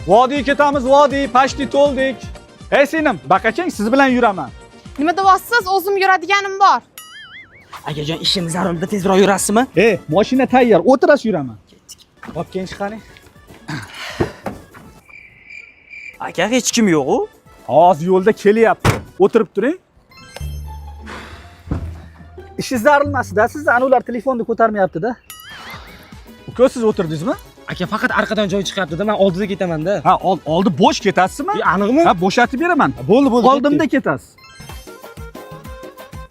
Vodiy ketamiz, vodiy, pashti to'ldik. Ey singlim, bakachang siz bilan yuraman. Nima deyapsiz? O'zim yuradiganim bor. Akajon, ishimiz zarurda tezroq yurasizmi? Mashina tayyor, o'tirasiz yuraman. Olib keling chiqaring. Aka, hech kim yo'q-ku? Hozir yo'lda kelyapti. O'tirib turing. Ishingiz zarilmasida, siz ana ular telefonni ko'tarmayapti-da. Uka, siz o'tirdingizmi? Aka, faqat arqadan joy chiqyapti-da, men oldida ketaman-da. Ha, oldi bo'sh ketasizmi? Aniqmi? Ha, bo'shatib beraman. Bo'ldi. Oldimda ketasiz.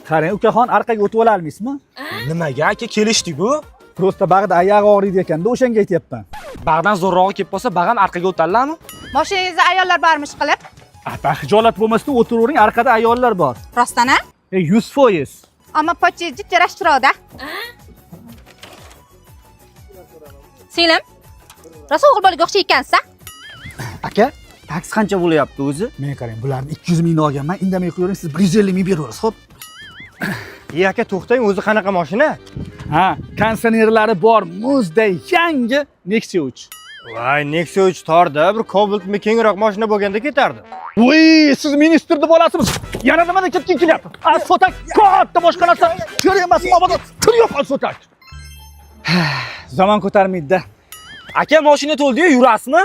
Qarang, ukaxon arqaga o'tib ola olmaysizmi? Nimaga aka, kelishdik-ku? Prosta bag'da oyog'i og'riydi ekanda, o'shanga aytyapman. Bag'dan zo'rrog'i kelib qolsa, bag'am arqaga o'tadilarmi? Mashinangizda ayollar bormish qilib. Xijolat bo'lmasdan o'tiravering, orqada ayollar bor. Rostdan-a? 100%. Ammo pochchi jarashtiradi. Singlim, rosa o'g'il bolaga o'xshaykansiz-a? Aka, taksi qancha bo'lyapti o'zi? Men qarang, bularni 200 mingni olganman, indamay qo'yavering, siz 150 ming beraverasiz, xo'p? Aka, to'xtang, o'zi qanaqa mashina? Ha, konditsionerlari bor, muzday yangi Nexia 3. Voy, Nexia 3 torda, bir Cobaltmi kengroq mashina bo'lganda ketardi. Voy, siz ministrni bolasimiz. Yana nimadan ketgin kelyapti? Sotak, katta boshqa narsa. Kerak emas, mabodo tur yo'q sotak. Zaman ko'tarmaydi-da. Aka, mashina to'ldi-yu, yurasizmi?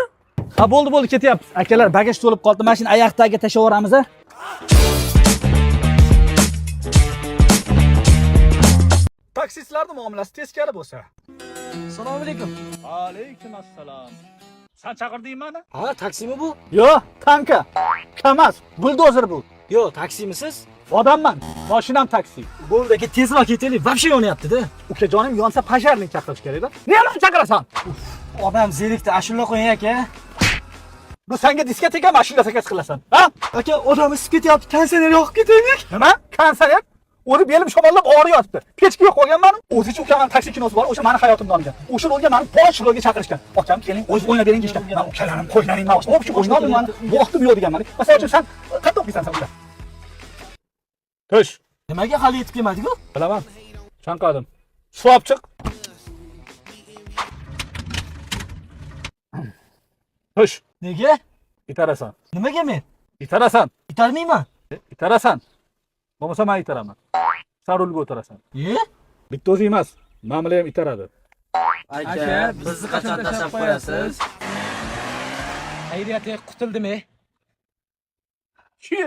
Ha, bo'ldi, ketyapmiz. Akalar, bagaj to'lib qoldi. Mashina oyoq tagiga tashlab yuboramiz-a? Taksistlarning muomalasi teskari bo'lsa. Assalomu alaykum. Alaykum assalom. Sen chaqirdingmi meni? Ha, taksimi bu? Yo'q, tanka. Kamaz, buldozer bu. Yo'q, taksimisiz? Odamman, mashinam taksi. Bo'ldi aka, tezroq ketaylik. Vobshe yonyapti-da. Ukajonim yonsa pajarni chaqirish kerak-da. Nima chaqirasan? Odam zerikdi, ashula qo'ying aka. Bu senga diskoteka mashina takas qilasan. Ha? Aka, odam isib ketyapti, konditsioner yoqib ketaylik. Nima? Konsert? O'zi belim shamollab og'riyapti. Pechka yo'q qolganman. O'zicha ukaman taksi kinosi bor, o'sha meni hayotimdan olgan. O'sha rolga meni bosh rolga chaqirishgan. Akam keling, o'zi o'ynab bering deyishgan. Men ukalarim qo'ylaring mavzu. O'sha o'ynab meni vaqtim yo'q deganman. Masalan uchun sen qayerda o'qiysan sen? Tush. Nimaga hali yetib kelmadik-ku? Bilaman. Chanqadim. Suv chiq. Tush. Nega? Itarasan. Nimaga men? Itarasan. Itarmayman. Itarasan. Bo'lmasa men itaraman. Sen rulga o'tirasan. Bitta o'zi emas, ma'mila ham itaradi. Aka, bizni qachon tashlab qo'yasiz? Xayriyat, qutuldimi? Chi,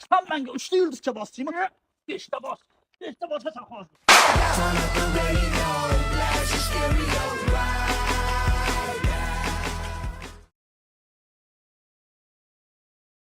sen menga 3 ta yulduzcha bosdingmi? 5 ta bos. 5 ta bossa hozir.